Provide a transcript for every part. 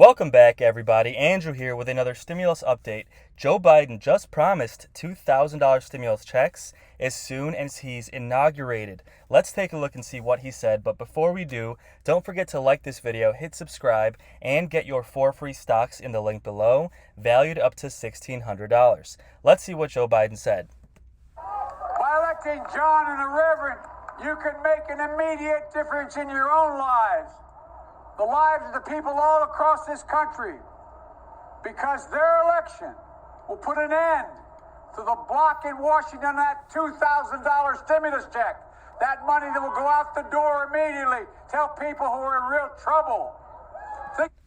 Welcome back, everybody. Andrew here with another stimulus update. Joe Biden just promised $2,000 stimulus checks as soon as he's inaugurated. Let's take a look and see what he said. But before we do, don't forget to like this video, hit subscribe, and get your 4 free stocks in the link below, valued up to $1,600. Let's see what Joe Biden said. By electing John and the Reverend, you can make an immediate difference in your own lives, the lives of the people all across this country, because their election will put an end to the block in Washington on that $2,000 stimulus check. That money that will go out the door immediately to help people who are in real trouble.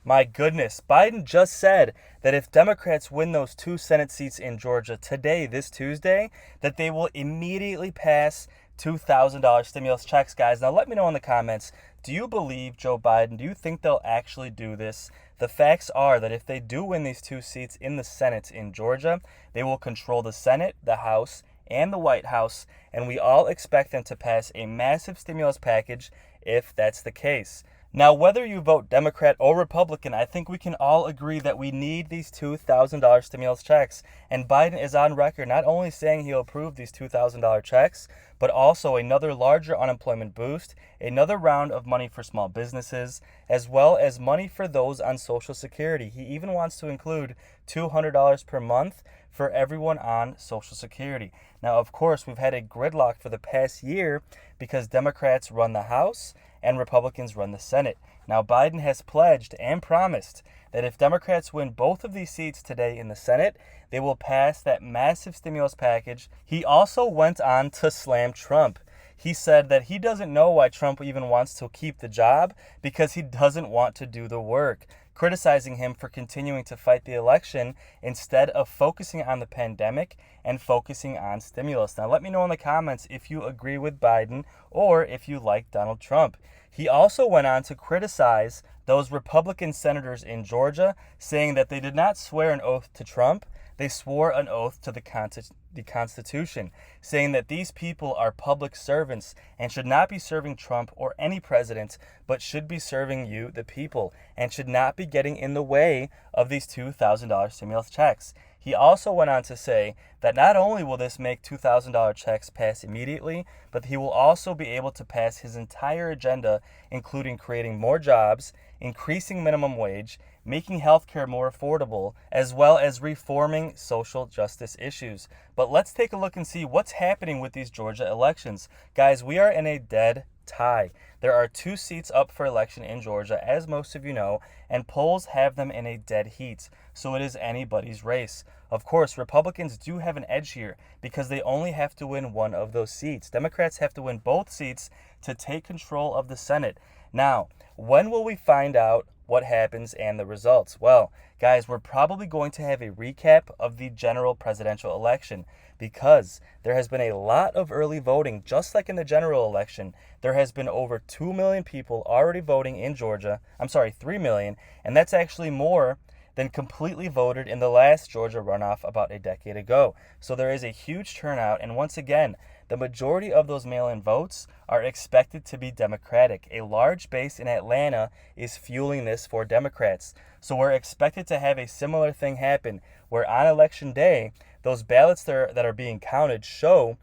My goodness, Biden just said that if Democrats win those 2 Senate seats in Georgia today, this Tuesday, that they will immediately pass $2,000 stimulus checks, guys. Now, let me know in the comments, do you believe Joe Biden? Do you think they'll actually do this? The facts are that if they do win these 2 seats in the Senate in Georgia, they will control the Senate, the House, and the White House, and we all expect them to pass a massive stimulus package if that's the case. Now, whether you vote Democrat or Republican, I think we can all agree that we need these $2,000 stimulus checks. And Biden is on record not only saying he'll approve these $2,000 checks, but also another larger unemployment boost, another round of money for small businesses, as well as money for those on Social Security. He even wants to include $200 per month for everyone on Social Security. Now, of course, we've had a gridlock for the past year because Democrats run the House and Republicans run the Senate. Now, Biden has pledged and promised that if Democrats win both of these seats today in the Senate, they will pass that massive stimulus package. He also went on to slam Trump. He said that he doesn't know why Trump even wants to keep the job because he doesn't want to do the work, criticizing him for continuing to fight the election instead of focusing on the pandemic and focusing on stimulus. Now, let me know in the comments if you agree with Biden or if you like Donald Trump. He also went on to criticize those Republican senators in Georgia, saying that they did not swear an oath to Trump. They swore an oath to the Constitution, saying that these people are public servants and should not be serving Trump or any president, but should be serving you, the people, and should not be getting in the way of these $2,000 stimulus checks. He also went on to say that not only will this make $2,000 checks pass immediately, but he will also be able to pass his entire agenda, including creating more jobs, increasing minimum wage, making healthcare more affordable, as well as reforming social justice issues. But let's take a look and see what's happening with these Georgia elections. Guys, we are in a dead tie. There are 2 seats up for election in Georgia, as most of you know, and polls have them in a dead heat. So it is anybody's race. Of course, Republicans do have an edge here because they only have to win one of those seats. Democrats have to win both seats to take control of the Senate. Now, when will we find out what happens and the results? Well, guys, we're probably going to have a recap of the general presidential election because there has been a lot of early voting, just like in the general election. There has been over 2 million people already voting in Georgia. 3 million, and that's actually more than completely voted in the last Georgia runoff about a decade ago. So there is a huge turnout, and once again, the majority of those mail-in votes are expected to be Democratic. A large base in Atlanta is fueling this for Democrats. So we're expected to have a similar thing happen, where on election day, those ballots that are being counted show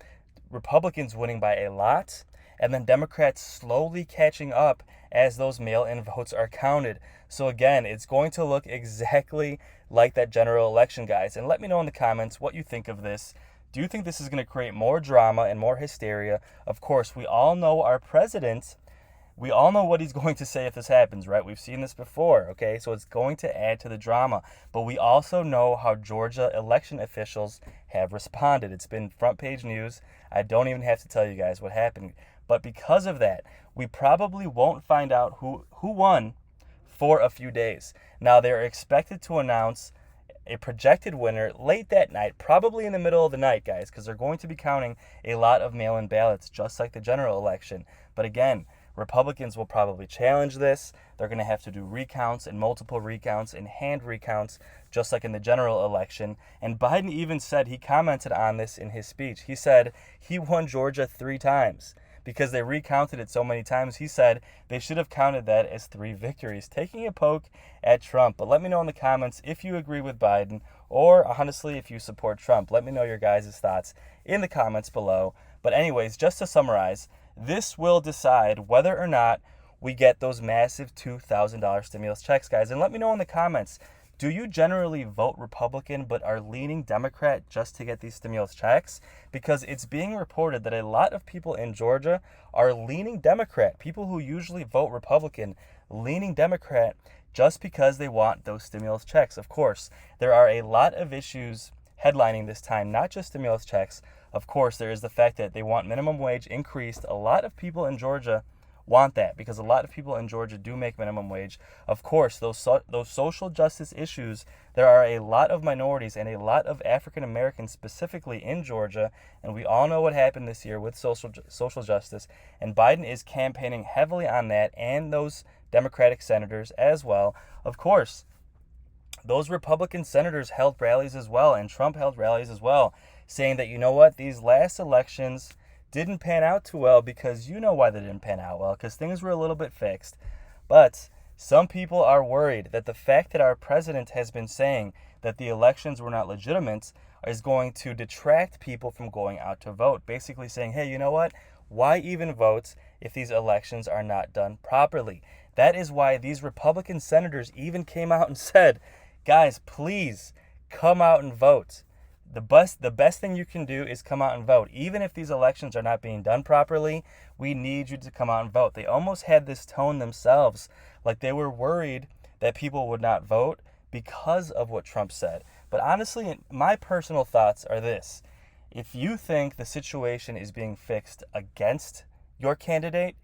Republicans winning by a lot, and then Democrats slowly catching up as those mail-in votes are counted. So again, it's going to look exactly like that general election, guys. And let me know in the comments what you think of this. Do you think this is going to create more drama and more hysteria? Of course, we all know our president. We all know what he's going to say if this happens, right? We've seen this before, okay? So it's going to add to the drama. But we also know how Georgia election officials have responded. It's been front page news. I don't even have to tell you guys what happened. But because of that, we probably won't find out who won for a few days. Now, they're expected to announce a projected winner late that night, probably in the middle of the night, guys, because they're going to be counting a lot of mail-in ballots, just like the general election. But again, Republicans will probably challenge this. They're going to have to do recounts and multiple recounts and hand recounts, just like in the general election. And Biden even said, he commented on this in his speech. He said he won Georgia 3 times. because they recounted it so many times. He said they should have counted that as 3 victories, taking a poke at Trump. But let me know in the comments if you agree with Biden or honestly if you support Trump. Let me know your guys' thoughts in the comments below. But anyways, just to summarize, this will decide whether or not we get those massive $2,000 stimulus checks, guys. And let me know in the comments, do you generally vote Republican but are leaning Democrat just to get these stimulus checks? Because it's being reported that a lot of people in Georgia are leaning Democrat. People who usually vote Republican leaning Democrat just because they want those stimulus checks. Of course, there are a lot of issues headlining this time, not just stimulus checks. Of course, there is the fact that they want minimum wage increased. A lot of people in Georgia want that because a lot of people in Georgia do make minimum wage. Of course, those social justice issues, there are a lot of minorities and a lot of African Americans specifically in Georgia, and we all know what happened this year with social justice, and Biden is campaigning heavily on that and those Democratic senators as well. Of course, those Republican senators held rallies as well, and Trump held rallies as well, saying that, you know what, these last elections didn't pan out too well because you know why they didn't pan out well, because things were a little bit fixed. But some people are worried that the fact that our president has been saying that the elections were not legitimate is going to detract people from going out to vote, basically saying, hey, you know what, why even vote if these elections are not done properly? That is why these Republican senators even came out and said, guys, please come out and vote. The best thing you can do is come out and vote. Even if these elections are not being done properly, we need you to come out and vote. They almost had this tone themselves, like they were worried that people would not vote because of what Trump said. But honestly, my personal thoughts are this. If you think the situation is being fixed against your candidate,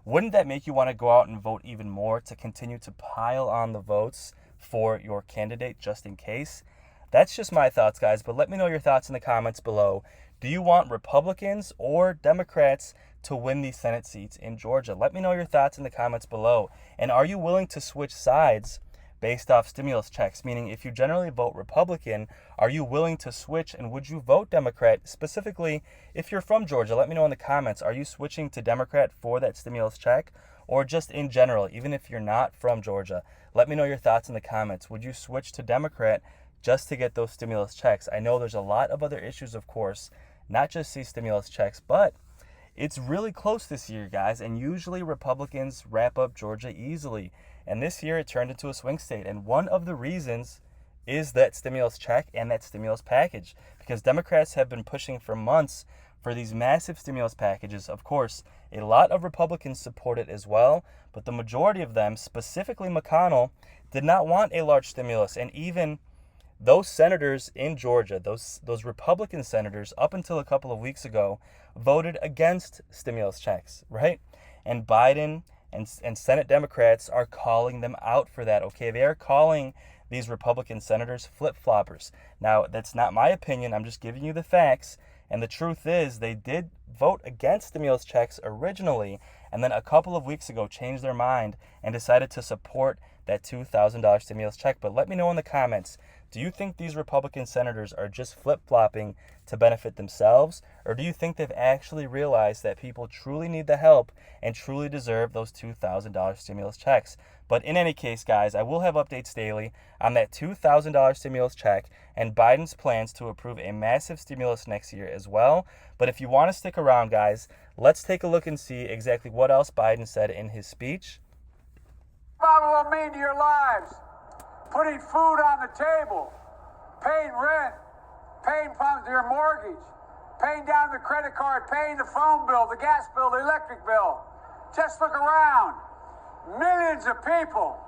wouldn't that make you want to go out and vote even more to continue to pile on the votes for your candidate just in case? That's just my thoughts, guys, but let me know your thoughts in the comments below. Do you want Republicans or Democrats to win these Senate seats in Georgia? Let me know your thoughts in the comments below. And are you willing to switch sides based off stimulus checks? Meaning, if you generally vote Republican, are you willing to switch, and would you vote Democrat? Specifically, if you're from Georgia, let me know in the comments. Are you switching to Democrat for that stimulus check? Or just in general, even if you're not from Georgia? Let me know your thoughts in the comments. Would you switch to Democrat just to get those stimulus checks? I know there's a lot of other issues, of course, not just these stimulus checks, but it's really close this year, guys, and usually Republicans wrap up Georgia easily. And this year it turned into a swing state, and one of the reasons is that stimulus check and that stimulus package, because Democrats have been pushing for months for these massive stimulus packages. Of course, a lot of Republicans support it as well, but the majority of them, specifically McConnell, did not want a large stimulus. And even those senators in Georgia, those Republican senators, up until a couple of weeks ago, voted against stimulus checks, right? And Biden and Senate Democrats are calling them out for that, okay? They are calling these Republican senators flip-floppers. Now, that's not my opinion. I'm just giving you the facts. And the truth is, they did vote against stimulus checks originally, and then a couple of weeks ago changed their mind and decided to support that $2,000 stimulus check. But let me know in the comments, do you think these Republican senators are just flip-flopping to benefit themselves? Or do you think they've actually realized that people truly need the help and truly deserve those $2,000 stimulus checks? But in any case, guys, I will have updates daily on that $2,000 stimulus check and Biden's plans to approve a massive stimulus next year as well. But if you want to stick around, guys, let's take a look and see exactly what else Biden said in his speech. What will mean to your lives? Putting food on the table, paying rent, paying your mortgage, paying down the credit card, paying the phone bill, the gas bill, the electric bill. Just look around. Millions of people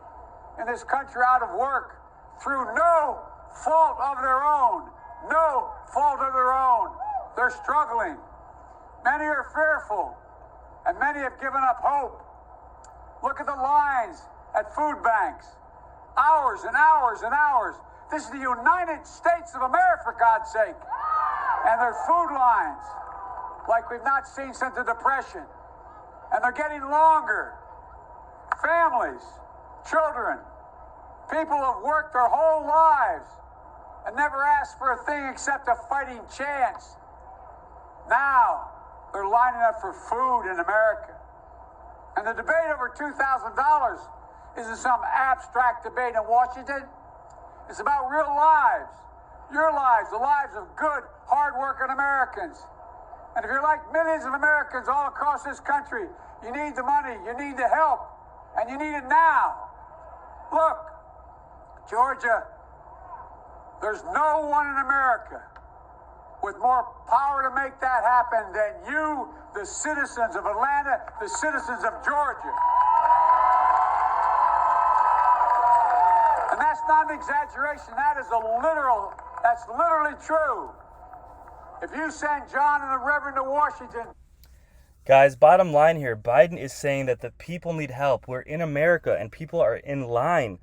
in this country out of work through no fault of their own. No fault of their own. They're struggling. Many are fearful, and many have given up hope. Look at the lines at food banks. Hours and hours and hours. This is the United States of America, for God's sake. And there's food lines like we've not seen since the Depression. And they're getting longer. Families, children, people have worked their whole lives and never asked for a thing except a fighting chance. Now, They're lining up for food in America. And the debate over $2,000 isn't some abstract debate in Washington. It's about real lives. Your lives, the lives of good, hard-working Americans. And if you're like millions of Americans all across this country, you need the money, you need the help, and you need it now. Look, Georgia, there's no one in America with more power to make that happen than you, the citizens of Atlanta, the citizens of Georgia. And that's not an exaggeration. That's literally true. If you send John and the Reverend to Washington. Guys, bottom line here, Biden is saying that the people need help. We're in America and people are in line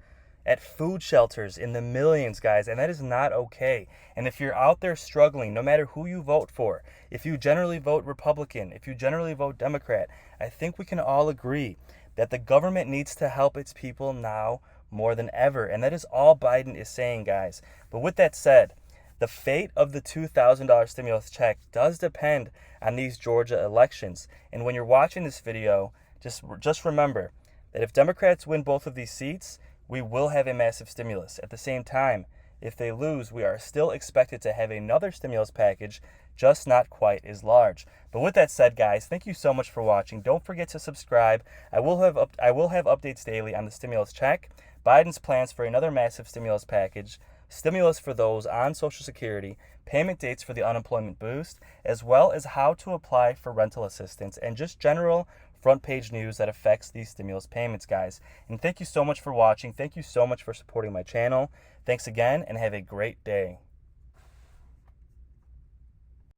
at food shelters in the millions, guys, and that is not okay. And if you're out there struggling, no matter who you vote for, if you generally vote Republican, if you generally vote Democrat, I think we can all agree that the government needs to help its people now more than ever. And that is all Biden is saying, guys. But with that said, the fate of the $2,000 stimulus check does depend on these Georgia elections. And when you're watching this video, just remember that if Democrats win both of these seats, we will have a massive stimulus. At the same time, if they lose, we are still expected to have another stimulus package, just not quite as large. But with that said, guys, thank you so much for watching. Don't forget to subscribe. I will have updates daily on the stimulus check, Biden's plans for another massive stimulus package, stimulus for those on Social Security, payment dates for the unemployment boost, as well as how to apply for rental assistance, and just general front page news that affects these stimulus payments, guys. And thank you so much for watching. Thank you so much for supporting my channel. Thanks again, and have a great day.